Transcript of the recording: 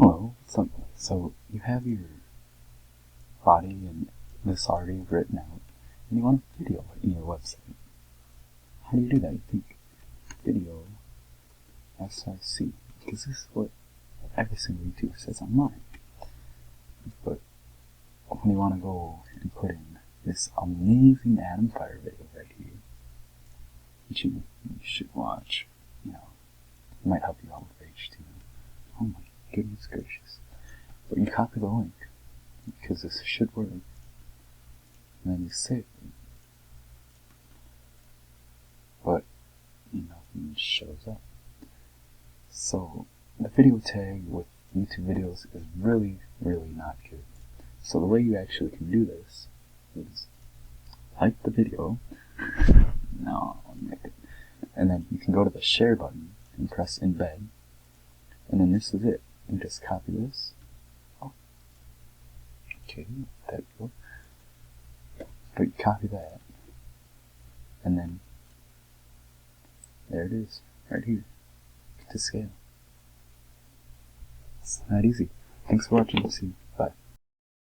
Hello, so you have your body and this already written out, and you want a video in your website. How do you do that? You think video SRC, because this is what every single YouTuber says online. But when you want to go and put in this amazing Atom Fire video right here, which you should watch, it might help you out with H2. Oh my goodness gracious. But you copy the link, because this should work, and then you save it. But, nothing shows up. So, the video tag with YouTube videos is really, really not good. So the way you actually can do this is like the video, and then you can go to the share button and press embed, and then this is it. You just copy this. Oh, okay, there you go. But you copy that, and then there it is, right here, to scale. It's that easy. Thanks for watching. See you.